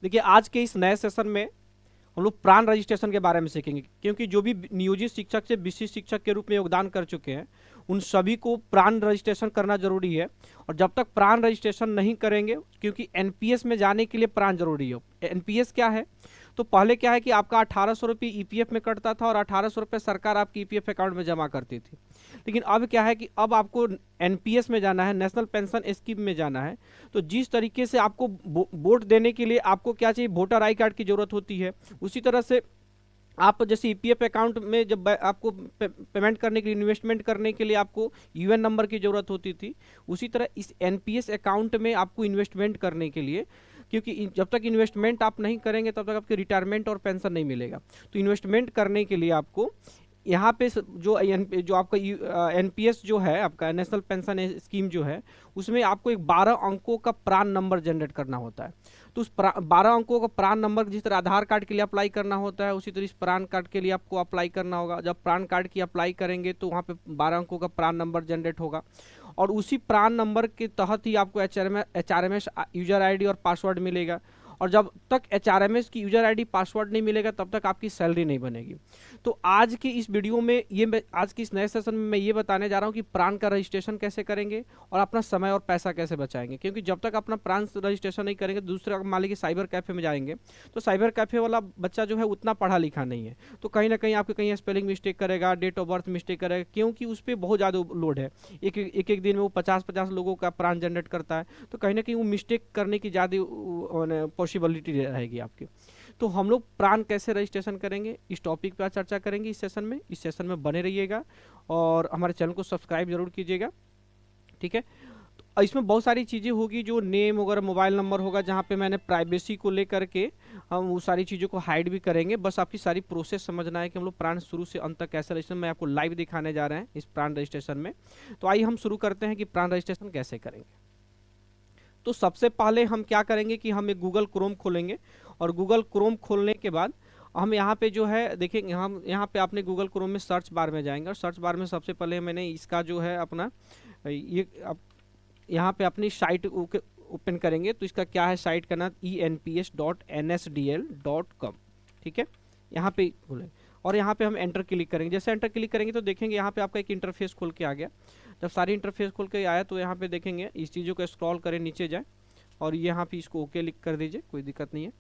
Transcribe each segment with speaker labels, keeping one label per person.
Speaker 1: देखिए आज के इस नए सेशन में हम लोग प्राण रजिस्ट्रेशन के बारे में सीखेंगे, क्योंकि जो भी नियोजित शिक्षक से विशिष्ट शिक्षक के रूप में योगदान कर चुके हैं उन सभी को प्राण रजिस्ट्रेशन करना जरूरी है। और जब तक प्राण रजिस्ट्रेशन नहीं करेंगे, क्योंकि एनपीएस में जाने के लिए प्राण जरूरी है। एनपीएस क्या है? तो पहले क्या है कि आपका 1800 रुपये ईपीएफ में कटता था और 1800 रुपये सरकार आपकी ईपीएफ अकाउंट में जमा करती थी। लेकिन अब क्या है कि अब आपको एनपीएस में जाना है, नेशनल पेंशन स्कीम में जाना है। तो जिस तरीके से आपको वोट देने के लिए आपको क्या चाहिए, वोटर आई कार्ड की जरूरत होती है, उसी तरह से आप जैसे ईपीएफ अकाउंट में जब आपको पेमेंट करने के लिए, इन्वेस्टमेंट करने के लिए आपको यूएन नंबर की ज़रूरत होती थी, उसी तरह इस एनपीएस अकाउंट में आपको इन्वेस्टमेंट करने के लिए, क्योंकि जब तक इन्वेस्टमेंट आप नहीं करेंगे तब तक आपके रिटायरमेंट और पेंशन नहीं मिलेगा। तो इन्वेस्टमेंट करने के लिए आपको यहाँ पे जो आपका एनपीएस जो है, आपका नेशनल पेंशन स्कीम जो है, उसमें आपको एक 12 अंकों का प्रान नंबर जनरेट करना होता है। तो उस 12 अंकों का प्रान नंबर जिस तरह आधार कार्ड के लिए अप्लाई करना होता है, उसी तरह इस प्रान कार्ड के लिए आपको अप्लाई करना होगा। जब प्रान कार्ड की अप्लाई करेंगे तो वहाँ पे 12 अंकों का प्रान नंबर जनरेट होगा, और उसी प्रान नंबर के तहत ही आपको एचआरएमएस यूजर आईडी और पासवर्ड मिलेगा। और जब तक एचआरएमएस की यूजर आईडी पासवर्ड नहीं मिलेगा तब तक आपकी सैलरी नहीं बनेगी। तो आज की इस वीडियो में आज की इस नए सेशन में मैं ये बताने जा रहा हूँ कि प्राण का रजिस्ट्रेशन कैसे करेंगे और अपना समय और पैसा कैसे बचाएंगे। क्योंकि जब तक अपना प्राण रजिस्ट्रेशन नहीं करेंगे, दूसरा मान लीजिए साइबर कैफे में जाएंगे, तो साइबर कैफे वाला बच्चा जो है उतना पढ़ा लिखा नहीं है, तो कहीं ना कहीं आपके कहीं स्पेलिंग मिस्टेक करेगा, डेट ऑफ बर्थ मिस्टेक करेगा, क्योंकि उस पर बहुत ज़्यादा लोड है। एक दिन में वो 50-50 लोगों का प्राण जनरेट करता है, तो कहीं ना कहीं वो मिस्टेक करने की ज़्यादा पॉसिबिलिटी रहेगी आपकी। तो हम लोग प्राण कैसे रजिस्ट्रेशन करेंगे, इस टॉपिक पर चर्चा करेंगे इस सेशन में बने रहिएगा और हमारे चैनल को सब्सक्राइब जरूर कीजिएगा, ठीक है। तो इसमें बहुत सारी चीज़ें होगी, जो नेम वगैरह, मोबाइल नंबर होगा, जहाँ पे मैंने प्राइवेसी को लेकर के हम वो सारी चीज़ों को हाइड भी करेंगे। बस आपकी सारी प्रोसेस समझना है कि हम लोग प्राण शुरू से अंत तक कैसे रजिस्ट्रेशन, मैं आपको लाइव दिखाने जा रहे हैं इस प्राण रजिस्ट्रेशन में। तो आइए हम शुरू करते हैं कि प्राण रजिस्ट्रेशन कैसे करेंगे। तो सबसे पहले हम क्या करेंगे कि हम एक गूगल क्रोम खोलेंगे, और गूगल क्रोम खोलने के बाद हम यहाँ पे जो है देखेंगे, हम यहाँ पे अपने गूगल क्रोम में सर्च बार में जाएंगे, और सर्च बार में सबसे पहले मैंने इसका जो है अपना ये यहाँ पे अपनी साइट ओपन करेंगे। तो इसका क्या है, साइट का नाम enps.nsdl.com, ठीक है। यहाँ पे खोलें और यहाँ पे हम एंटर क्लिक करेंगे। जैसे एंटर क्लिक करेंगे तो देखेंगे यहाँ पे आपका एक इंटरफेस खोल के आ गया। जब सारी इंटरफेस खोल के आया तो यहाँ पे देखेंगे इस चीज़ों को स्क्रॉल करें, नीचे जाए और यहाँ पे इसको ओके लिख कर दीजिए, कोई दिक्कत नहीं है।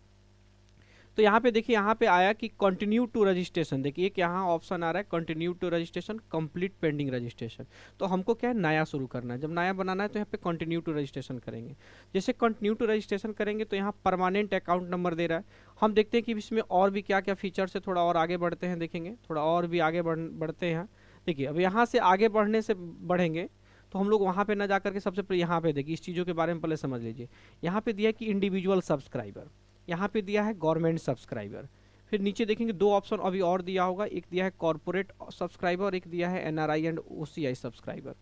Speaker 1: तो यहाँ पे देखिए, यहाँ पे आया कि कंटिन्यू टू रजिस्ट्रेशन। देखिए एक यहाँ ऑप्शन आ रहा है continue to registration, complete pending registration. तो हमको क्या है, नया शुरू करना है। जब नया बनाना है तो यहाँ पे कंटिन्यू टू रजिस्ट्रेशन करेंगे। जैसे कंटिन्यू टू रजिस्ट्रेशन करेंगे तो यहाँ परमानेंट अकाउंट नंबर दे रहा है। हम देखते हैं कि इसमें और भी क्या क्या फीचर्स है, थोड़ा और आगे बढ़ते हैं, देखेंगे थोड़ा और भी आगे बढ़ते हैं। देखिए अब यहाँ से आगे बढ़ने से बढ़ेंगे तो हम लोग वहाँ पे ना जा करके सबसे पहले यहाँ पे देखिए, इस चीज़ों के बारे में पहले समझ लीजिए। यहाँ पे दिया है कि इंडिविजुअल सब्सक्राइबर, यहाँ पे दिया है गवर्नमेंट सब्सक्राइबर। फिर नीचे देखेंगे दो ऑप्शन अभी और दिया होगा, एक दिया है कॉर्पोरेट सब्सक्राइबर और एक दिया है एनआरआई एंड ओसीआई सब्सक्राइबर।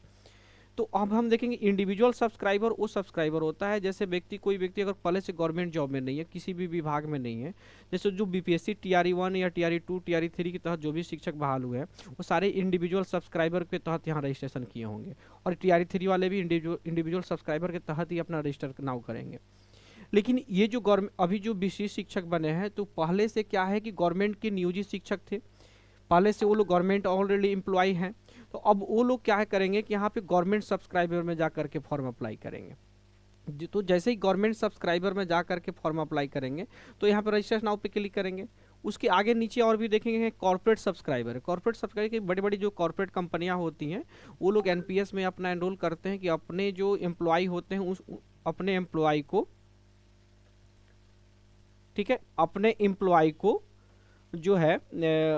Speaker 1: तो अब हम देखेंगे इंडिविजुअल सब्सक्राइबर वो सब्सक्राइबर होता है जैसे कोई व्यक्ति अगर पहले से गवर्नमेंट जॉब में नहीं है, किसी भी विभाग में नहीं है, जैसे जो बीपीएससी टीआरई 1 या टीआरई 2 टीआरई 3 के तहत जो भी शिक्षक बहाल हुए हैं वो सारे इंडिविजुअल सब्सक्राइबर के तहत यहाँ रजिस्ट्रेशन किए होंगे, और टीआरई 3 वाले भी इंडिविजुअल सब्सक्राइबर के तहत ही अपना रजिस्टर नाउ करेंगे। लेकिन ये जो गवर्नमेंट अभी जो विशेष शिक्षक बने हैं, तो पहले से क्या है कि गवर्नमेंट के नियोजित शिक्षक थे, पहले से वो लोग गवर्नमेंट ऑलरेडी एम्प्लॉय हैं। तो अब वो लोग क्या करेंगे कि यहाँ पे गवर्नमेंट सब्सक्राइबर में जा करके फॉर्म अप्लाई करेंगे। तो जैसे ही गवर्नमेंट सब्सक्राइबर में जा करके फॉर्म अप्लाई करेंगे तो यहाँ पे रजिस्ट्रेशन नाउ पे क्लिक करेंगे। उसके आगे नीचे और भी देखेंगे कॉर्पोरेट सब्सक्राइबर। कॉर्पोरेट सब्सक्राइबर की बड़ी बड़ी जो कॉर्पोरेट कंपनियां होती हैं वो लोग एनपीएस में अपना एनरोल करते हैं कि अपने जो एम्प्लॉय होते हैं उस अपने एम्प्लॉय को, ठीक है, अपने एम्प्लॉय को जो है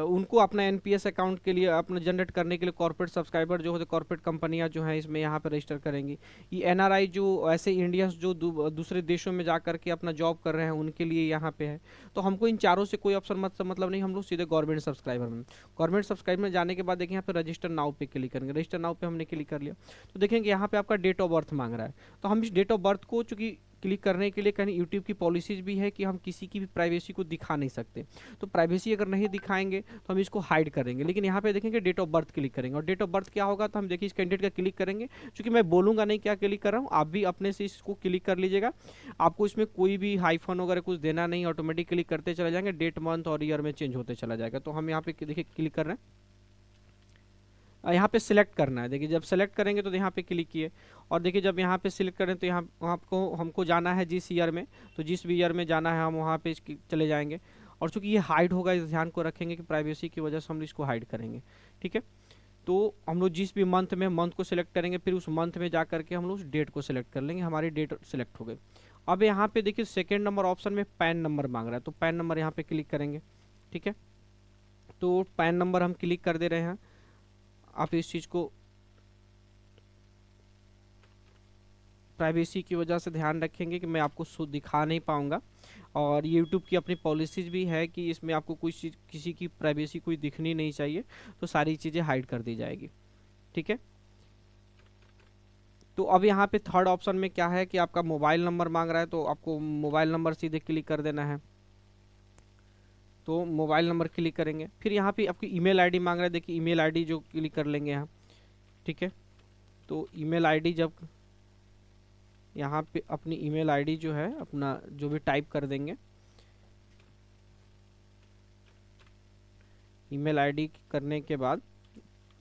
Speaker 1: उनको अपना एनपीएस अकाउंट के लिए अपना जनरेट करने के लिए कॉर्पोरेट सब्सक्राइबर जो होते कॉर्पोरेट कंपनियां जो हैं इसमें यहाँ पर रजिस्टर करेंगी। ये एनआरआई जो ऐसे इंडियंस जो दूसरे देशों में जा करके अपना जॉब कर रहे हैं उनके लिए यहाँ पे है। तो हमको इन चारों से कोई ऑप्शन मतलब नहीं, हम लोग सीधे गवर्नमेंट सब्सक्राइबर में जाने के बाद देखिए यहाँ पे रजिस्टर नाउ पे क्लिक करेंगे। रजिस्टर नाउ पे हमने क्लिक कर लिया तो देखेंगे यहाँ पे आपका डेट ऑफ बर्थ मांग रहा है। तो हम इस डेट ऑफ बर्थ को चूंकि क्लिक करने के लिए कहीं यूट्यूब की पॉलिसीज भी है कि हम किसी की भी प्राइवेसी को दिखा नहीं सकते। तो प्राइवेसी अगर नहीं दिखाएंगे तो हम इसको हाइड करेंगे। लेकिन यहाँ पे देखेंगे डेट ऑफ बर्थ क्लिक करेंगे, और डेट ऑफ बर्थ क्या होगा, तो हम देखिए इस कैंडिडेट का क्लिक करेंगे। चूंकि मैं बोलूँगा नहीं क्या क्लिक कर रहा हूँ, आप भी अपने से इसको क्लिक कर लीजिएगा। आपको इसमें कोई भी हाइफन वगैरह कुछ देना नहीं, ऑटोमेटिक क्लिक करते चले जाएंगे, डेट मंथ और ईयर में चेंज होते चला जाएगा। तो हम यहाँ पे देखिए क्लिक कर रहे हैं, यहाँ पे सिलेक्ट करना है। देखिए जब सेलेक्ट करेंगे तो यहाँ पे क्लिक किए, और देखिए जब यहाँ पे सिलेक्ट करें तो यहाँ आपको हमको जाना है जिस ईयर में, तो जिस भी ईयर में जाना है हम वहाँ पे चले जाएंगे। और चूंकि ये हाइड होगा, इस ध्यान को रखेंगे कि प्राइवेसी की वजह से हम इसको हाइड करेंगे। ठीक है, तो हम लोग जिस भी मंथ में मंथ को सिलेक्ट करेंगे, फिर उस मंथ में जा करके हम लोग उस डेट को सिलेक्ट कर लेंगे, हमारी डेट सिलेक्ट हो गई। अब यहाँ पे देखिए सेकेंड नंबर ऑप्शन में पैन नंबर मांग रहा है, तो पैन नंबर यहाँ पे क्लिक करेंगे। ठीक है, तो पैन नंबर हम क्लिक कर दे रहे हैं। आप इस चीज़ को प्राइवेसी की वजह से ध्यान रखेंगे कि मैं आपको दिखा नहीं पाऊंगा, और यूट्यूब की अपनी पॉलिसीज भी है कि इसमें आपको कोई चीज़, किसी की प्राइवेसी कोई दिखनी नहीं चाहिए, तो सारी चीज़ें हाइड कर दी जाएगी। ठीक है, तो अब यहाँ पे थर्ड ऑप्शन में क्या है कि आपका मोबाइल नंबर मांग रहा है, तो आपको मोबाइल नंबर सीधे क्लिक कर देना है। तो मोबाइल नंबर क्लिक करेंगे, फिर यहाँ पे आपकी ईमेल आईडी मांग रहा है, देखिए ईमेल आईडी जो क्लिक कर लेंगे यहाँ। ठीक है, तो ईमेल आईडी जब यहाँ पे अपनी ईमेल आईडी जो है अपना जो भी टाइप कर देंगे, ईमेल आईडी करने के बाद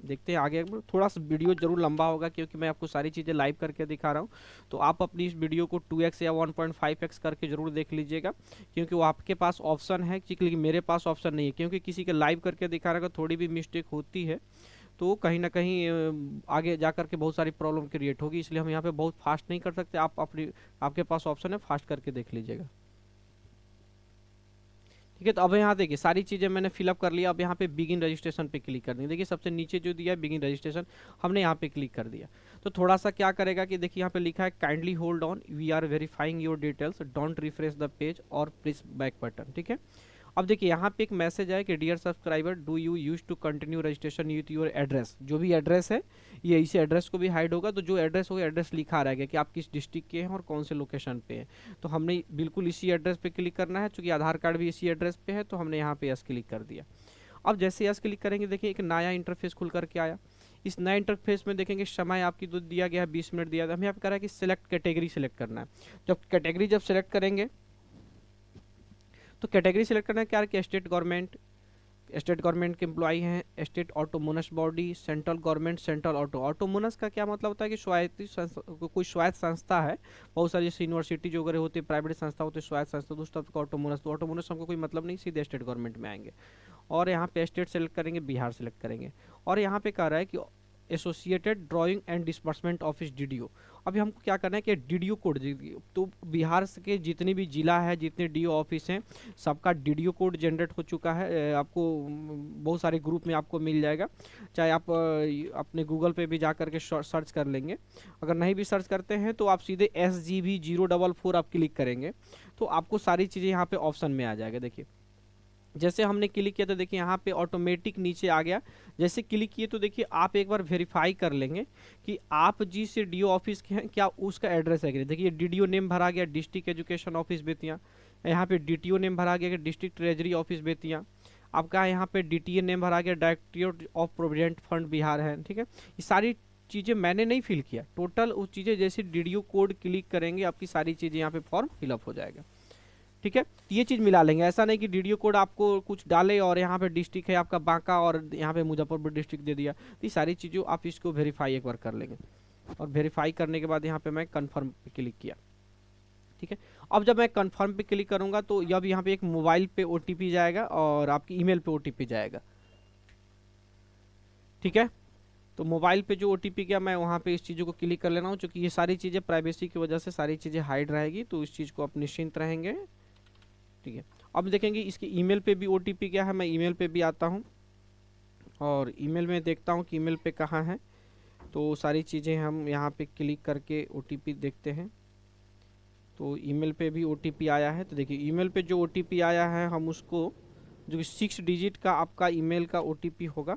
Speaker 1: देखते हैं आगे। थोड़ा सा वीडियो जरूर लंबा होगा क्योंकि मैं आपको सारी चीज़ें लाइव करके दिखा रहा हूँ, तो आप अपनी इस वीडियो को 2x या 1.5x करके जरूर देख लीजिएगा, क्योंकि वो आपके पास ऑप्शन है, लेकिन मेरे पास ऑप्शन नहीं है, क्योंकि किसी के लाइव करके दिखा रहा है थोड़ी भी मिस्टेक होती है तो कहीं ना कहीं आगे जा कर के बहुत सारी प्रॉब्लम क्रिएट होगी, इसलिए हम यहाँ पे बहुत फास्ट नहीं कर सकते। आप अपनी, आपके पास ऑप्शन है, फास्ट करके देख लीजिएगा। ठीक है, तो अब यहाँ देखिए सारी चीज़ें मैंने फिलअप कर लिया। अब यहाँ पे बिगिन रजिस्ट्रेशन पे क्लिक करनी है। देखिए सबसे नीचे जो दिया है बिगिन रजिस्ट्रेशन, हमने यहाँ पे क्लिक कर दिया। तो थोड़ा सा क्या करेगा कि देखिए यहाँ पे लिखा है kindly hold on, we are verifying your details, don't refresh the page और प्रेस बैक बटन। ठीक है, अब देखिए यहाँ पे एक मैसेज है कि dear subscriber, do you use to continue registration with your address. जो भी एड्रेस है ये इसी एड्रेस को भी हाइड होगा, तो जो एड्रेस होगा एड्रेस लिखा रहेगा कि आप किस डिस्ट्रिक्ट के हैं और कौन से लोकेशन पे हैं। तो हमने बिल्कुल इसी एड्रेस पे क्लिक करना है, चूँकि आधार कार्ड भी इसी एड्रेस पे है, तो हमने यहाँ पे यस क्लिक कर दिया। अब जैसे यस क्लिक करेंगे देखिए एक नया इंटरफेस खुल करके आया। इस नए इंटरफेस में देखेंगे समय आपकी जो दिया गया है 20 मिनट दिया था। हमें यहाँ पे कह रहा है कि सिलेक्ट कैटेगरी सिलेक्ट करना है। जब कैटेगरी जब सिलेक्ट करेंगे तो कैटेगरी सिलेक्ट करना है क्या कि स्टेट गवर्नमेंट के एम्प्लॉई हैं, state autonomous body, central government, central autonomous का क्या मतलब होता है कि कोई स्वायत्त संस्था है। बहुत सारी जैसे यूनिवर्सिटी जो वगैरह होती है, प्राइवेट संस्था होती है, स्वायत्त संस्था, दोस्तों आपका ऑटोमोनस, तो ऑटोमोनस हमको कोई मतलब नहीं, सीधे स्टेट गवर्नमेंट में आएंगे। और यहाँ पे स्टेट सेलेक्ट करेंगे, बिहार सेलेक्ट करेंगे। और यहाँ पे कह रहा है कि associated drawing and disbursement office DDO. अभी हमको क्या करना है कि डीडीओ कोड, तो बिहार के जितने भी जिला है, जितने डीओ ऑफिस हैं, सबका डीडीओ कोड जनरेट हो चुका है। आपको बहुत सारे ग्रुप में आपको मिल जाएगा, चाहे आप अपने गूगल पे भी जा करके सर्च कर लेंगे। अगर नहीं भी सर्च करते हैं तो आप सीधे SGB044 आप क्लिक करेंगे तो आपको सारी चीज़ें यहाँ पे ऑप्शन में आ जाएगा। देखिए जैसे हमने क्लिक किया तो देखिए यहाँ पे ऑटोमेटिक नीचे आ गया। जैसे क्लिक किए तो देखिए आप एक बार वेरीफाई कर लेंगे कि आप जिस डीओ ऑफिस के हैं क्या उसका एड्रेस है कि नहीं। देखिए डीडीओ नेम भरा गया, डिस्ट्रिक्ट एजुकेशन ऑफिस बेतिया। यहाँ पे डीटीओ नेम भरा गया, डिस्ट्रिक्ट ट्रेजरी ऑफिस बेतिया। आपका यहाँ पे डीटीए नेम भरा गया, directorate of provident fund Bihar है। ठीक है, ये सारी चीज़ें मैंने नहीं फिल किया, टोटल उस चीज़ें जैसे डीडीओ कोड क्लिक करेंगे आपकी सारी चीज़ें यहाँ पे फॉर्म फिलअप हो जाएगा। ठीक है, तो ये चीज़ मिला लेंगे। ऐसा नहीं कि डीडीओ कोड आपको कुछ डाले और यहाँ पे डिस्ट्रिक्ट है आपका बांका और यहाँ पे मुजफ्फरपुर डिस्ट्रिक्ट दे दिया, तो ये सारी चीज़ों आप इसको वेरीफाई एक बार कर लेंगे। और वेरीफाई करने के बाद यहाँ पे मैं कन्फर्म पे क्लिक किया। ठीक है, अब जब मैं कन्फर्म पे क्लिक करूँगा तो अब यहाँ पे एक मोबाइल पे OTP जाएगा और आपकी ईमेल पे OTP जाएगा। ठीक है, तो मोबाइल पे जो OTP गया मैं वहाँ पे इस चीज़ों को क्लिक कर लेना हूँ, क्योंकि ये सारी चीज़ें प्राइवेसी की वजह से सारी चीज़ें हाइड रहेगी, तो इस चीज़ को आप निश्चिंत रहेंगे। ठीक है, अब देखेंगे इसके ईमेल पे भी OTP क्या है। मैं ईमेल पे भी आता हूँ और ईमेल में देखता हूँ कि ईमेल पे कहाँ है। तो सारी चीज़ें हम यहाँ पे क्लिक करके OTP देखते हैं। तो ईमेल पे भी OTP आया है। तो देखिए ईमेल पे जो OTP आया है हम उसको, जो कि 6 डिजिट का आपका ईमेल का OTP होगा,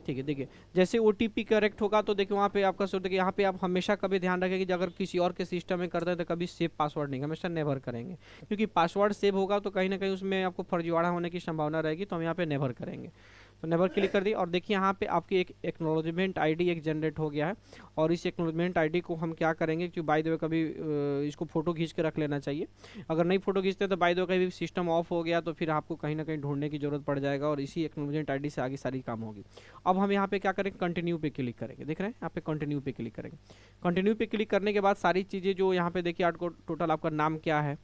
Speaker 1: ठीक है, देखिए जैसे OTP करेक्ट होगा तो देखिए वहाँ पे आपका सो देखिए यहाँ पे आप हमेशा कभी ध्यान रखें कि अगर किसी और के सिस्टम में करते हैं तो कभी सेव पासवर्ड नहीं, हमेशा नेवर करेंगे, क्योंकि पासवर्ड सेव होगा तो कहीं ना कहीं उसमें आपको फर्जीवाड़ा होने की संभावना रहेगी, तो हम यहाँ पे नेवर करेंगे। तो नेवर क्लिक कर दी और देखिए यहाँ पे आपकी एक एक्नॉलेजमेंट आईडी एक जनरेट हो गया है। और इस एक्नॉलेजमेंट आईडी को हम क्या करेंगे कि बाय द वे कभी इसको फोटो खींच के रख लेना चाहिए। अगर नहीं फोटो खींचते तो बाय द वे कभी सिस्टम ऑफ हो गया तो फिर आपको कहीं ना कहीं ढूंढने की जरूरत पड़ जाएगा, और इसी एक्नॉलेजमेंट आईडी से आगे सारी काम होगी। अब हम यहाँ पे क्या करेंगे, कंटिन्यू पे क्लिक करेंगे, देख रहे हैं यहाँ पे कंटिन्यू पे क्लिक करेंगे। कंटिन्यू पे क्लिक करने के बाद सारी चीज़ें जो यहाँ पे देखिए आपको टोटल आपका नाम क्या है,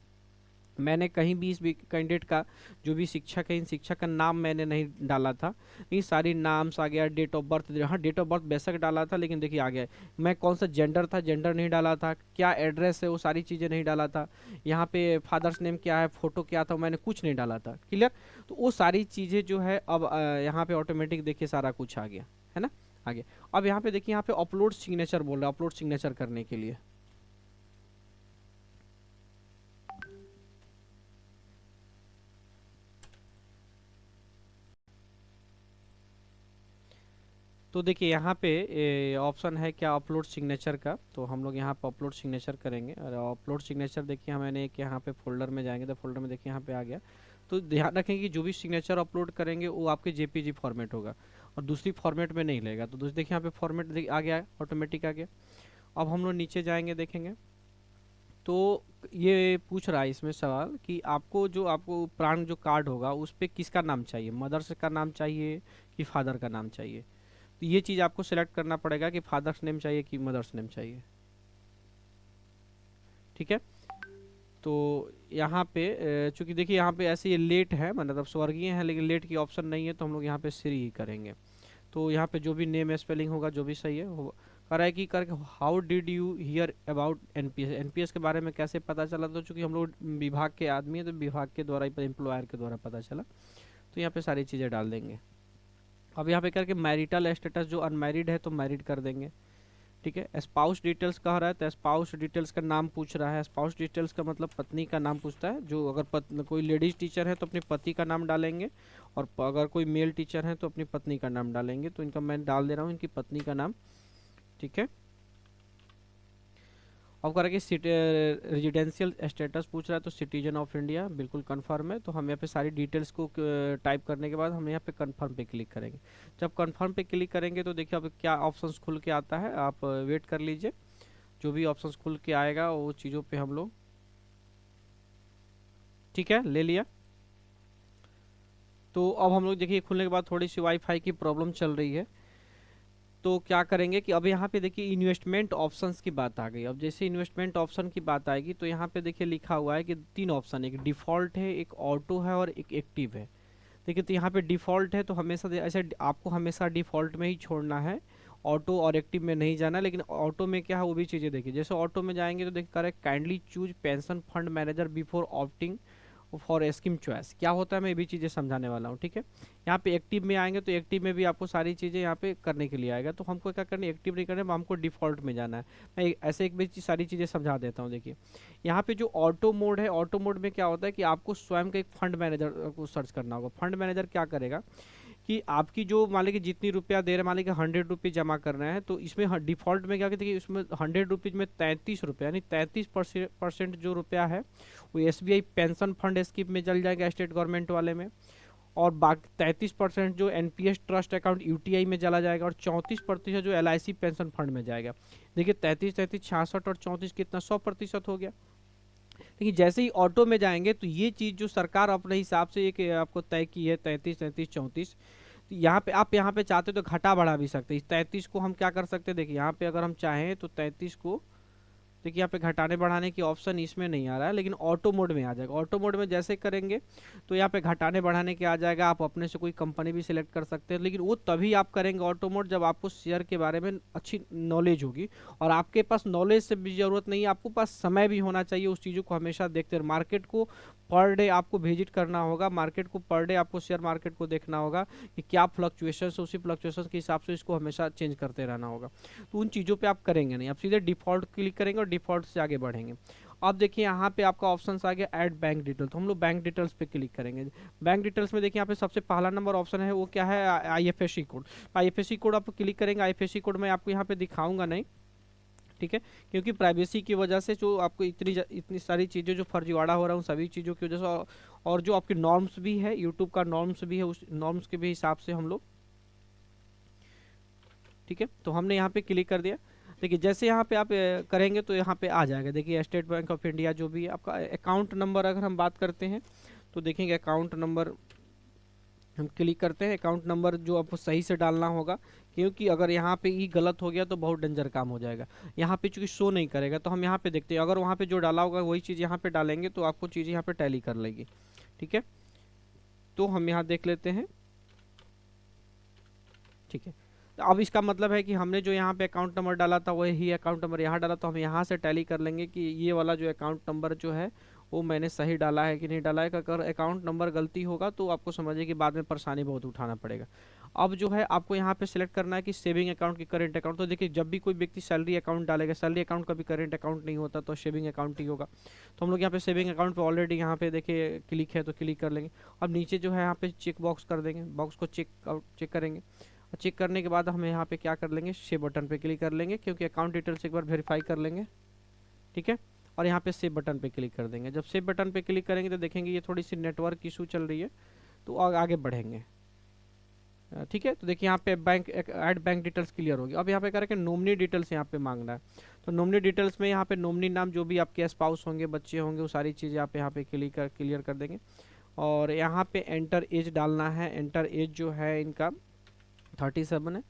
Speaker 1: मैंने कहीं भी इस कैंडिडेट का जो भी शिक्षक है इन शिक्षक का नाम मैंने नहीं डाला था, ये सारी नाम्स आ गया, डेट ऑफ बर्थ, हाँ डेट ऑफ बर्थ बेशक डाला था लेकिन देखिए आ गया है। मैं कौन सा जेंडर था, जेंडर नहीं डाला था, क्या एड्रेस है वो सारी चीज़ें नहीं डाला था, यहाँ पे फादर्स नेम क्या है, फोटो क्या था, मैंने कुछ नहीं डाला था, क्लियर। तो वो सारी चीज़ें जो है अब यहाँ पे ऑटोमेटिक देखिए सारा कुछ आ गया है ना, आ गया। अब यहाँ पे देखिए यहाँ पे अपलोड सिग्नेचर बोल रहा है, अपलोड सिग्नेचर करने के लिए तो देखिए यहाँ पे ऑप्शन है क्या, अपलोड सिग्नेचर का। तो हम लोग यहाँ पे अपलोड सिग्नेचर करेंगे, और अपलोड सिग्नेचर देखिए मैंने एक यहाँ पे फोल्डर में जाएंगे तो फोल्डर में देखिए यहाँ पे आ गया। तो ध्यान रखें कि जो भी सिग्नेचर अपलोड करेंगे वो आपके JPG फॉर्मेट होगा और दूसरी फॉर्मेट में नहीं लेगा। तो दूसरी देखिए यहाँ पे फॉर्मेट आ गया है, ऑटोमेटिक आ गया। अब हम लोग नीचे जाएंगे देखेंगे तो ये पूछ रहा है इसमें सवाल कि आपको प्राण जो कार्ड होगा उस पर किसका नाम चाहिए, मदर्स का नाम चाहिए कि फादर का नाम चाहिए। तो ये चीज़ आपको सेलेक्ट करना पड़ेगा कि फादर्स नेम चाहिए कि मदर्स नेम चाहिए, ठीक है। तो यहाँ पे चूंकि देखिए यहाँ पे ऐसे ये लेट है, मतलब स्वर्गीय है लेकिन लेट की ऑप्शन नहीं है, तो हम लोग यहाँ पे श्री ही करेंगे। तो यहाँ पे जो भी नेम स्पेलिंग होगा जो भी सही है हो कर है कि करके how did you here about NPS, NPS के बारे में कैसे पता चला। तो चूंकि हम लोग विभाग के आदमी है तो विभाग के द्वारा ही, एम्प्लॉयर के द्वारा पता चला, तो यहाँ पे सारी चीज़ें डाल देंगे। अब यहाँ पे करके मैरिटल स्टेटस जो अनमैरिड है तो मैरिड कर देंगे, ठीक है। स्पाउस डिटेल्स कह रहा है तो स्पाउस डिटेल्स का नाम पूछ रहा है, स्पाउस डिटेल्स का मतलब पत्नी का नाम पूछता है। जो अगर कोई लेडीज टीचर है तो अपने पति का नाम डालेंगे, और अगर कोई मेल टीचर है तो अपनी पत्नी का नाम डालेंगे। तो इनका मैं डाल दे रहा हूँ इनकी पत्नी का नाम, ठीक है। अब करेंगे रेजिडेंशियल स्टेटस पूछ रहा है तो सिटीजन ऑफ इंडिया बिल्कुल कंफर्म है। तो हम यहाँ पे सारी डिटेल्स को टाइप करने के बाद हम यहाँ पे कंफर्म पे क्लिक करेंगे। जब कंफर्म पे क्लिक करेंगे तो देखिए अब क्या ऑप्शंस खुल के आता है, आप वेट कर लीजिए। जो भी ऑप्शंस खुल के आएगा वो चीज़ों पे हम लोग, ठीक है, ले लिया। तो अब हम लोग देखिए खुलने के बाद थोड़ी सी वाईफाई की प्रॉब्लम चल रही है, तो क्या करेंगे कि अब यहाँ पे देखिए इन्वेस्टमेंट ऑप्शंस की बात आ गई। अब जैसे इन्वेस्टमेंट ऑप्शन की बात आएगी तो यहाँ पे देखिए लिखा हुआ है कि 3 ऑप्शन, एक डिफ़ॉल्ट है, एक ऑटो है और एक एक्टिव है। देखिए तो यहाँ पे डिफ़ॉल्ट है तो हमेशा ऐसे आपको हमेशा डिफ़ॉल्ट में ही छोड़ना है, ऑटो और एक्टिव में नहीं जाना। लेकिन ऑटो में क्या है वो भी चीज़ें देखिए, जैसे ऑटो में जाएंगे तो देखिए correct kindly choose pension fund manager before opting for scheme choice. क्या होता है मैं ये भी चीज़ें समझाने वाला हूँ, ठीक है। यहाँ पे एक्टिव में आएंगे तो एक्टिव में भी आपको सारी चीज़ें यहाँ पे करने के लिए आएगा। तो हमको क्या करना है, एक्टिव नहीं करना है, हमको डिफ़ॉल्ट में जाना है। मैं ऐसे एक भी सारी चीज़ें समझा देता हूँ। देखिए यहाँ पे जो ऑटो मोड है, ऑटो मोड में क्या होता है कि आपको स्वयं का एक फंड मैनेजर को सर्च करना होगा। फंड मैनेजर क्या करेगा कि आपकी जो मान लीजिए जितनी रुपया दे रहे, मान लीजिए 100 रुपये जमा करना है, तो इसमें डिफ़ॉल्ट में क्या कहते हैं कि इसमें 100 रुपीज़ में 33 रुपये यानी 33% जो रुपया है वो SBI पेंशन फंड स्कीम में चल जाएगा, स्टेट गवर्नमेंट वाले में। और बाकी 33% जो NPS ट्रस्ट अकाउंट UTI में चला जाएगा, और 34% जो LIC पेंशन फंड में जाएगा। देखिए 33 66 और 34 कितना 100% हो गया। लेकिन जैसे ही ऑटो में जाएंगे तो ये चीज़ जो सरकार अपने हिसाब से एक आपको तय की है 33 33 34, तो यहाँ पे आप यहाँ पे चाहते तो घटा बढ़ा भी सकते हैं। इस 33 को हम क्या कर सकते हैं, देखिए यहाँ पे अगर हम चाहें तो 33 को देखिए यहाँ पे घटाने बढ़ाने की ऑप्शन इसमें नहीं आ रहा है, लेकिन ऑटो मोड में आ जाएगा। ऑटो मोड में जैसे करेंगे तो यहाँ पे घटाने बढ़ाने के आ जाएगा। आप अपने से कोई कंपनी भी सिलेक्ट कर सकते हैं, लेकिन वो तभी आप करेंगे ऑटो मोड जब आपको शेयर के बारे में अच्छी नॉलेज होगी। और आपके पास नॉलेज से भी ज़रूरत नहीं है, आपको पास समय भी होना चाहिए उस चीज़ों को हमेशा देखते रहे। मार्केट को पर डे आपको विजिट करना होगा, मार्केट को पर डे आपको शेयर मार्केट को देखना होगा कि क्या फ्लक्चुएशन है, उसी फ्लक्चुएशन के हिसाब से इसको हमेशा चेंज करते रहना होगा। तो उन चीज़ों पे आप करेंगे नहीं, आप सीधे डिफ़ॉल्ट क्लिक करेंगे और डिफ़ॉल्ट से आगे बढ़ेंगे। अब देखिए यहाँ पे आपका ऑप्शन आ गया ऐड बैंक डिटेल, तो हम लोग बैंक डिटेल्स पे क्लिक करेंगे। बैंक डिटेल्स में देखिए यहाँ पे सबसे पहला नंबर ऑप्शन है वो क्या है, IFSC कोड। IFSC कोड आप क्लिक करेंगे। IFSC कोड मैं आपको यहाँ पे दिखाऊंगा नहीं, ठीक है, क्योंकि प्राइवेसी की वजह से जो आपको इतनी सारी चीज़ें जो फर्जीवाड़ा हो रहा है उन सभी चीज़ों की वजह से, और जो आपकी नॉर्म्स भी है, यूट्यूब का नॉर्म्स भी है, उस नॉर्म्स के भी हिसाब से हम लोग, ठीक है। तो हमने यहाँ पे क्लिक कर दिया। देखिए जैसे यहाँ पे आप करेंगे तो यहाँ पे आ जाएगा। देखिए स्टेट बैंक ऑफ इंडिया जो भी है आपका अकाउंट नंबर, अगर हम बात करते हैं तो देखेंगे अकाउंट नंबर हम क्लिक करते हैं। अकाउंट नंबर जो आपको सही से डालना होगा, क्योंकि अगर यहाँ पे ही गलत हो गया तो बहुत डेंजर काम हो जाएगा। यहाँ पे चूंकि शो नहीं करेगा तो हम यहाँ पे देखते हैं, अगर वहाँ पे जो डाला होगा वही चीज़ यहाँ पे डालेंगे तो आपको चीज़ें यहाँ पे टैली कर लेगी, ठीक है। तो हम यहाँ देख लेते हैं, ठीक है। तो अब इसका मतलब है कि हमने जो यहाँ पे अकाउंट नंबर डाला था वही अकाउंट नंबर यहाँ डाला, तो हम यहाँ से टैली कर लेंगे कि ये वाला जो अकाउंट नंबर जो है वो मैंने सही डाला है कि नहीं डाला है। अगर अकाउंट नंबर गलती होगा तो आपको समझिए कि बाद में परेशानी बहुत उठाना पड़ेगा। अब जो है आपको यहाँ पे सिलेक्ट करना है कि सेविंग अकाउंट की करेंट अकाउंट। तो देखिए जब भी कोई व्यक्ति सैलरी अकाउंट डालेगा, सैलरी अकाउंट का भी करेंट अकाउंट नहीं होता तो सेविंग अकाउंट ही होगा। तो हम लोग यहाँ पे सेविंग अकाउंट पे ऑलरेडी यहाँ पे देखिए क्लिक है तो क्लिक कर लेंगे। अब नीचे जो है यहाँ पे चेक बॉक्स कर देंगे, बॉक्स को चेक करेंगे। चेक करने के बाद हम यहाँ पे क्या कर लेंगे, सेव बटन पे क्लिक कर लेंगे, क्योंकि अकाउंट डिटेल्स एक बार वेरीफाई कर लेंगे, ठीक है। और यहाँ पे सेव बटन पे क्लिक कर देंगे। जब सेव बटन पे क्लिक करेंगे तो देखेंगे ये थोड़ी सी नेटवर्क इशू चल रही है, तो आगे बढ़ेंगे, ठीक है। तो देखिए यहाँ पे bank add bank details clear होगी। अब यहाँ पे करके नॉमिनी डिटेल्स यहाँ पे मांगना है। तो नॉमिनी डिटेल्स में यहाँ पे नॉमिनी नाम जो भी आपके स्पाउस होंगे, बच्चे होंगे, वो सारी चीज़ें आप यहाँ पे क्लियर कर देंगे। और यहाँ पे एंटर एज डालना है। एंटर एज जो है इनका 37 है।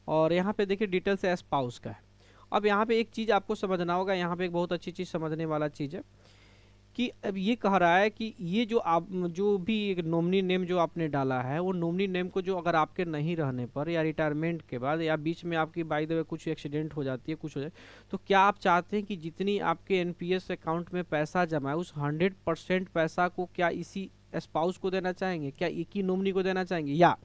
Speaker 1: और यहाँ पे देखिए डिटेल्स स्पाउस का है। अब यहाँ पे एक चीज़ आपको समझना होगा, यहाँ पे एक बहुत अच्छी चीज़ समझने वाला चीज़ है कि अब ये कह रहा है कि ये जो आप जो भी एक नॉमिनी नेम जो आपने डाला है, वो नॉमिनी नेम को जो अगर आपके नहीं रहने पर या रिटायरमेंट के बाद या बीच में आपकी बाय द वे कुछ एक्सीडेंट हो जाती है, कुछ हो जाए, तो क्या आप चाहते हैं कि जितनी आपके एनपीएस अकाउंट में पैसा जमा है उस 100% पैसा को क्या इसी स्पाउस को देना चाहेंगे, क्या एक ही नॉमिनी को देना चाहेंगे, या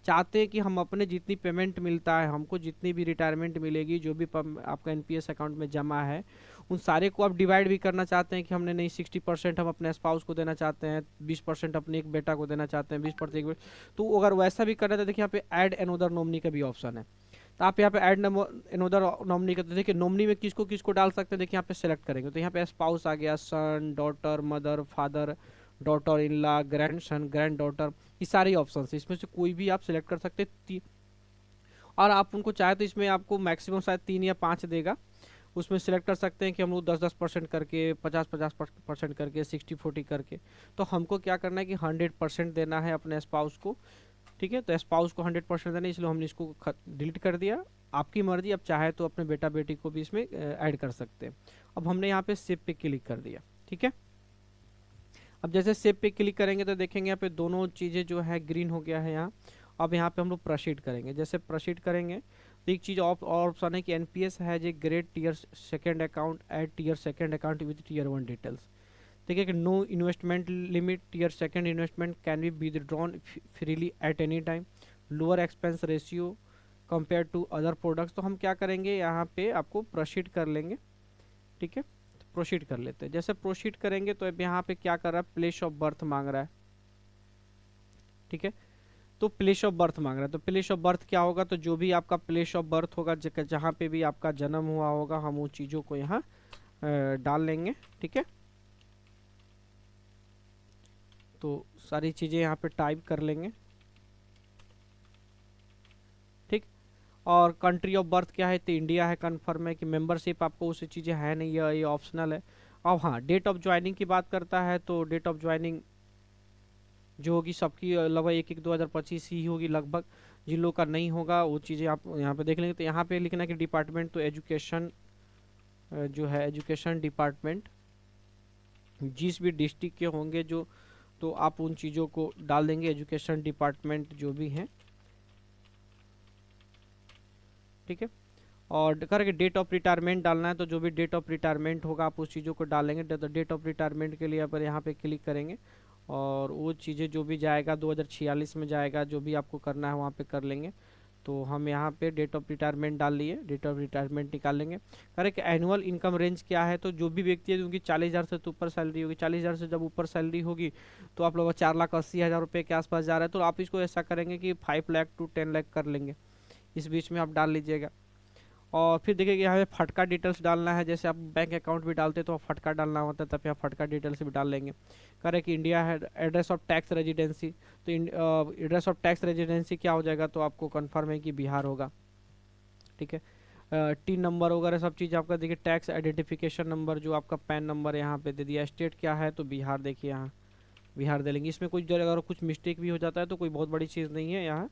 Speaker 1: चाहते हैं कि हम अपने जितनी पेमेंट मिलता है, हमको जितनी भी रिटायरमेंट मिलेगी, जो भी आपका एनपीएस अकाउंट में जमा है, उन सारे को आप डिवाइड भी करना चाहते हैं कि हमने नहीं 60% हम अपने स्पाउस को देना चाहते हैं, 20% अपने एक बेटा को देना चाहते हैं, 20% एक बेटा। तो अगर वैसा भी करना है तो देखिए यहाँ पे ऐड एनोदर नॉमिनी का भी ऑप्शन है। तो आप यहाँ पे ऐड एनोदर नॉमिनी का, तो देखिए नॉमिनी में किसको किसको डाल सकते हैं, देखिए यहाँ पे सेलेक्ट करेंगे तो यहाँ पे स्पाउस आ गया, son, daughter, mother, father, daughter in law, grandson, granddaughter, ये सारे ऑप्शन है। इसमें से कोई भी आप सिलेक्ट कर सकते हैं। और आप उनको चाहे तो इसमें आपको मैक्सिमम शायद 3 या 5 देगा, उसमें सिलेक्ट कर सकते हैं कि हम लोग 10% करके, 50% करके, 60-40 करके। तो हमको क्या करना है कि 100% देना है अपने स्पाउस को, ठीक है। तो स्पाउस को 100% देना है, इसलिए हमने इसको डिलीट कर दिया। आपकी मर्जी, अब चाहे तो अपने बेटा बेटी को भी इसमें ऐड कर सकते हैं। अब हमने यहाँ पे सेव पे क्लिक कर दिया, ठीक है। अब जैसे सेव पे क्लिक करेंगे तो देखेंगे यहाँ पे दोनों चीज़ें जो है ग्रीन हो गया है यहाँ। अब यहाँ पे हम लोग प्रोसीड करेंगे। जैसे प्रोसीड करेंगे तो एक चीज़ और ऑप्शन है कि एनपीएस है J grade tier second account at tier second account with tier 1 details. देखिए कि no investment limit, tier second investment can be withdrawn freely at any time, lower expense ratio compare to other products. तो हम क्या करेंगे, यहाँ पे आपको proceed कर लेंगे, ठीक है। प्रोसीड कर लेते हैं। जैसे प्रोसीड करेंगे तो अब यहाँ पे क्या कर रहा है, प्लेस ऑफ बर्थ मांग रहा है, ठीक है। तो प्लेस ऑफ बर्थ मांग रहा है, तो प्लेस ऑफ बर्थ क्या होगा, तो जो भी आपका प्लेस ऑफ बर्थ होगा, जहाँ पे भी आपका जन्म हुआ होगा, हम उन चीज़ों को यहाँ डाल लेंगे, ठीक है। तो सारी चीज़ें यहाँ पे टाइप कर लेंगे, ठीक। और कंट्री ऑफ बर्थ क्या है, तो इंडिया है, कन्फर्म है कि मेंबरशिप आपको उसी चीज़ें है नहीं, ये ऑप्शनल है। अब हाँ, डेट ऑफ ज्वाइनिंग की बात करता है तो डेट ऑफ ज्वाइनिंग जो होगी सबकी लगभग 1/1/2025 ही होगी लगभग। जिन लोगों का नहीं होगा वो चीज़ें आप यहाँ पे देख लेंगे। तो यहाँ पे लिखना है कि डिपार्टमेंट, तो एजुकेशन जो है एजुकेशन डिपार्टमेंट, जिस भी डिस्ट्रिक्ट के होंगे जो, तो आप उन चीज़ों को डाल देंगे, एजुकेशन डिपार्टमेंट जो भी हैं, ठीक है। और करके डेट ऑफ रिटायरमेंट डालना है, तो जो भी डेट ऑफ रिटायरमेंट होगा आप उस चीज़ों को डालेंगे। तो डेट ऑफ रिटायरमेंट के लिए पर यहाँ पे क्लिक करेंगे और वो चीज़ें जो भी जाएगा 2046 में जाएगा, जो भी आपको करना है वहाँ पे कर लेंगे। तो हम यहाँ पे डेट ऑफ रिटायरमेंट डाल लिए, डेट ऑफ रिटायरमेंट निकाल लेंगे। करें कि एनुअल इनकम रेंज क्या है, तो जो भी व्यक्ति है उनकी 40,000 से तो ऊपर सैलरी होगी, 40,000 से जब ऊपर सैलरी होगी तो आप लोग 4,80,000 रुपये के आसपास जा रहा है, तो आप इसको ऐसा करेंगे कि 5 लाख टू 10 लाख कर लेंगे, इस बीच में आप डाल लीजिएगा। और फिर देखिए यहाँ पे फटका डिटेल्स डालना है, जैसे आप बैंक अकाउंट भी डालते तो फटका डालना होता है, तब यहाँ फटका डिटेल्स भी डाल लेंगे। करें कि इंडिया है, एड्रेस ऑफ टैक्स रेजिडेंसी, तो एड्रेस ऑफ टैक्स रेजिडेंसी क्या हो जाएगा, तो आपको कन्फर्म है कि बिहार होगा, ठीक है। टीन नंबर वगैरह सब चीज़ आपका देखिए, टैक्स आइडेंटिफिकेशन नंबर जो आपका पैन नंबर यहाँ पे दे दिया। स्टेट क्या है, तो बिहार, देखिए यहाँ बिहार दे लेंगे। इसमें कुछ अगर कुछ मिस्टेक भी हो जाता है तो कोई बहुत बड़ी चीज़ नहीं है, यहाँ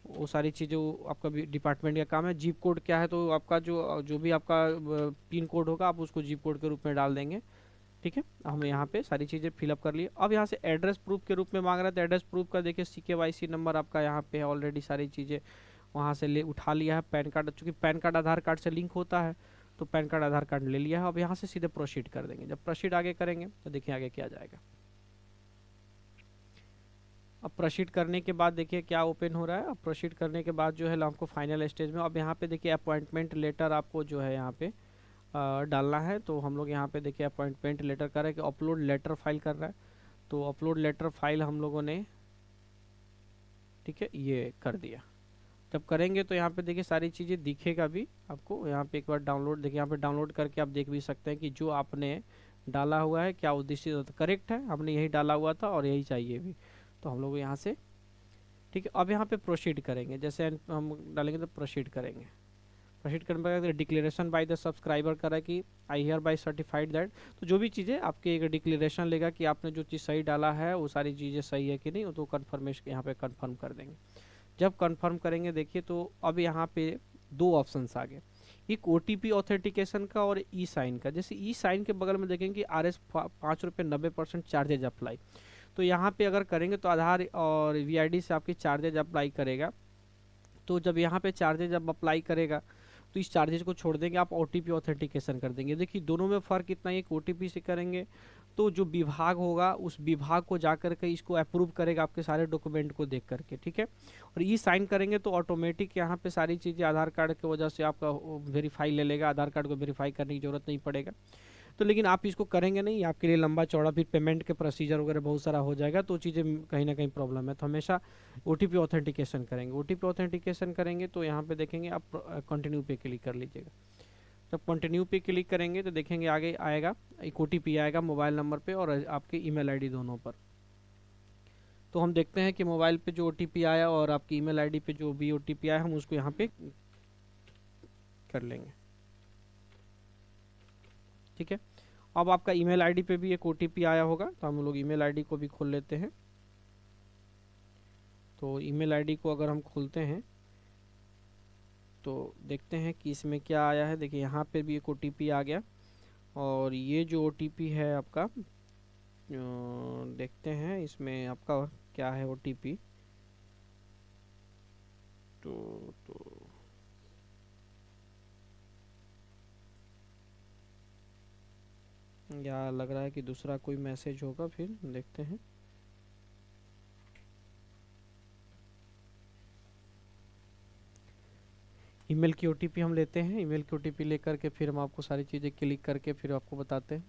Speaker 1: वो सारी चीज़ें आपका डिपार्टमेंट का काम है। जीप कोड क्या है, तो आपका जो जो भी आपका पिन कोड होगा आप उसको जीप कोड के रूप में डाल देंगे, ठीक है। हम यहाँ पे सारी चीज़ें फिलअप कर लिए। अब यहाँ से एड्रेस प्रूफ के रूप में मांग रहा है, तो एड्रेस प्रूफ का देखिए CKYC नंबर आपका यहाँ पे है, ऑलरेडी सारी चीज़ें वहाँ से ले उठा लिया है। पैन कार्ड, चूँकि पैन कार्ड आधार कार्ड से लिंक होता है तो पैन कार्ड आधार कार्ड ले लिया है। अब यहाँ से सीधे प्रोसीड कर देंगे। जब प्रोसीड आगे करेंगे तो देखिए आगे क्या जाएगा। अब प्रोसीड करने के बाद देखिए क्या ओपन हो रहा है। अब प्रोसीड करने के बाद जो है आपको फाइनल स्टेज में, अब यहाँ पे देखिए अपॉइंटमेंट लेटर आपको जो है यहाँ पे डालना है। तो हम लोग यहाँ पे देखिए अपॉइंटमेंट लेटर कर रहे हैं कि अपलोड लेटर फाइल कर रहा है, तो अपलोड लेटर फाइल हम लोगों ने, ठीक है, ये कर दिया। जब करेंगे तो यहाँ पे देखिए सारी चीज़ें दिखेगा भी आपको। यहाँ पे एक बार डाउनलोड देखिए, यहाँ पे डाउनलोड करके आप देख भी सकते हैं कि जो आपने डाला हुआ है क्या उद्देश्य करेक्ट है, हमने यही डाला हुआ था और यही चाहिए भी। तो हम लोग यहाँ से, ठीक है, अब यहाँ पे प्रोसीड करेंगे। जैसे हम डालेंगे तो प्रोसीड करेंगे। प्रोसीड करने के बाद डिक्लेरेशन बाय द सब्सक्राइबर करा कि I hear bye certified that, तो जो भी चीज़ें आपके एक डिक्लेरेशन लेगा कि आपने जो चीज़ सही डाला है वो सारी चीज़ें सही है कि नहीं, तो कन्फर्मेशन यहाँ पे कन्फर्म कर देंगे। जब कंफर्म करेंगे देखिए तो अब यहाँ पे दो ऑप्शंस आ गए, एक OTP ऑथेंटिकेशन का और ई साइन का। जैसे ई साइन के बगल में देखेंगे RS 5 रुपये 90% चार्जेज अप्लाई, तो यहाँ पे अगर करेंगे तो आधार और VID से आपकी चार्जेज अप्लाई करेगा। तो जब यहाँ पे चार्जेज जब अप्लाई करेगा तो इस चार्जेज को छोड़ देंगे, आप OTP ऑथेंटिकेशन कर देंगे। देखिए दोनों में फ़र्क इतना है, एक OTP से करेंगे तो जो विभाग होगा उस विभाग को जाकर के इसको अप्रूव करेगा आपके सारे डॉक्यूमेंट को देख करके, ठीक है। और ई साइन करेंगे तो ऑटोमेटिक यहाँ पे सारी चीज़ें आधार कार्ड की वजह से आपका वेरीफाई ले लेगा, आधार कार्ड को वेरीफाई करने की जरूरत नहीं पड़ेगा। तो लेकिन आप इसको करेंगे नहीं, आपके लिए लंबा चौड़ा फिर पेमेंट के प्रोसीजर वगैरह बहुत सारा हो जाएगा, तो चीज़ें कहीं ना कहीं प्रॉब्लम है। तो हमेशा OTP ऑथेंटिकेशन करेंगे। OTP ऑथेंटिकेशन करेंगे तो यहाँ पे देखेंगे आप कंटिन्यू पे क्लिक कर लीजिएगा। जब कंटिन्यू पे क्लिक करेंगे तो देखेंगे आगे आएगा एक OTP आएगा मोबाइल नंबर पे और आपके ईमेल आईडी दोनों पर। तो हम देखते हैं कि मोबाइल पे जो OTP आया और आपकी ईमेल आईडी पे जो भी OTP आया हम उसको यहाँ पे कर लेंगे, ठीक है। अब आपका ईमेल आईडी पे भी एक OTP आया होगा, तो हम लोग ईमेल आईडी को भी खोल लेते हैं। तो ईमेल आईडी को अगर हम खोलते हैं तो देखते हैं कि इसमें क्या आया है। देखिए यहाँ पे भी एक OTP आ गया, और ये जो OTP है आपका देखते हैं इसमें आपका क्या है OTP। तो या लग रहा है कि दूसरा कोई मैसेज होगा, फिर देखते हैं। ईमेल की OTP हम लेते हैं। ईमेल की OTP लेकर के फिर हम आपको सारी चीज़ें क्लिक करके फिर आपको बताते हैं।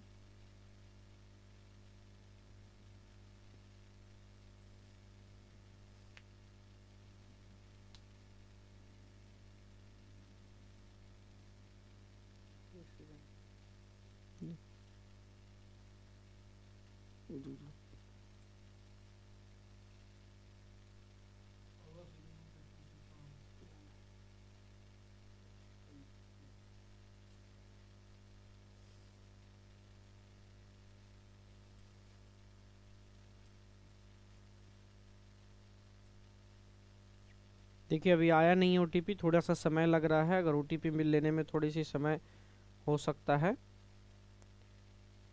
Speaker 1: देखिए अभी आया नहीं है OTP, थोड़ा सा समय लग रहा है। अगर OTP मिल लेने में थोड़ी सी समय हो सकता है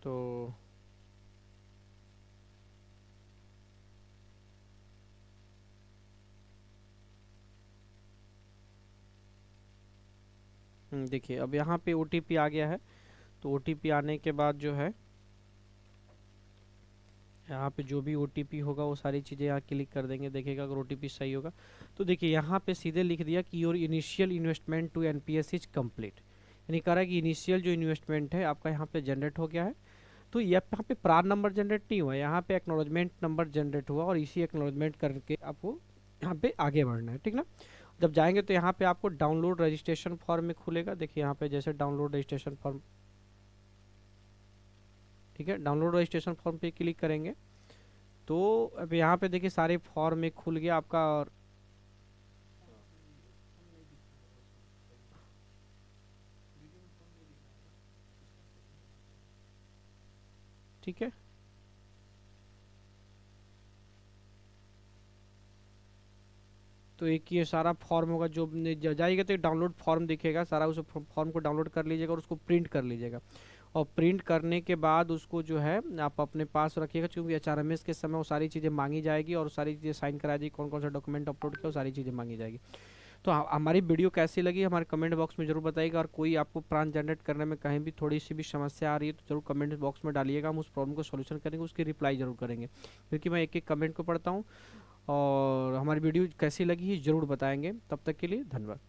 Speaker 1: तो देखिए अब यहाँ पे OTP आ गया है। तो OTP आने के बाद जो है यहाँ पे जो भी OTP होगा वो सारी चीज़ें यहाँ क्लिक कर देंगे, देखिएगा अगर OTP सही होगा तो देखिए यहाँ पे सीधे लिख दिया कि your initial investment to NPS is complete, यानी कह रहा है कि इनिशियल जो इन्वेस्टमेंट है आपका यहाँ पे जनरेट हो गया है। तो ये यहाँ पे प्रान नंबर जनरेट नहीं हुआ, यहाँ पे एक्नॉलेजमेंट नंबर जनरेट हुआ और इसी एक्नॉलेजमेंट करके आपको यहाँ पे आगे बढ़ना है, ठीक ना। जब जाएंगे तो यहाँ पे आपको डाउनलोड रजिस्ट्रेशन फॉर्म में खुलेगा, देखिए यहाँ पे जैसे डाउनलोड रजिस्ट्रेशन फॉर्म, ठीक है, डाउनलोड रजिस्ट्रेशन फॉर्म पे क्लिक करेंगे तो अब यहाँ पे देखिए सारे फॉर्म में खुल गया आपका। और ठीक है, तो एक ये सारा फॉर्म होगा जो जाएगा तो डाउनलोड फॉर्म दिखेगा सारा, उस फॉर्म को डाउनलोड कर लीजिएगा और उसको प्रिंट कर लीजिएगा। और प्रिंट करने के बाद उसको जो है आप अपने पास रखिएगा, क्योंकि HRMS के समय वो सारी चीज़ें मांगी जाएगी और सारी चीज़ें साइन करा जाएगी, कौन कौन सा डॉक्यूमेंट अपलोड किया वो सारी चीज़ें मांगी जाएगी। तो हमारी वीडियो कैसी लगी हमारे कमेंट बॉक्स में जरूर बताइएगा, और कोई आपको प्रान जनरेट करने में कहीं भी थोड़ी सी भी समस्या आ रही है तो जरूर कमेंट बॉक्स में डालिएगा, हम उस प्रॉब्लम को सॉल्यूशन करेंगे, उसकी रिप्लाई जरूर करेंगे, क्योंकि मैं एक एक कमेंट को पढ़ता हूँ। और हमारी वीडियो कैसी लगी है ज़रूर बताएंगे, तब तक के लिए धन्यवाद।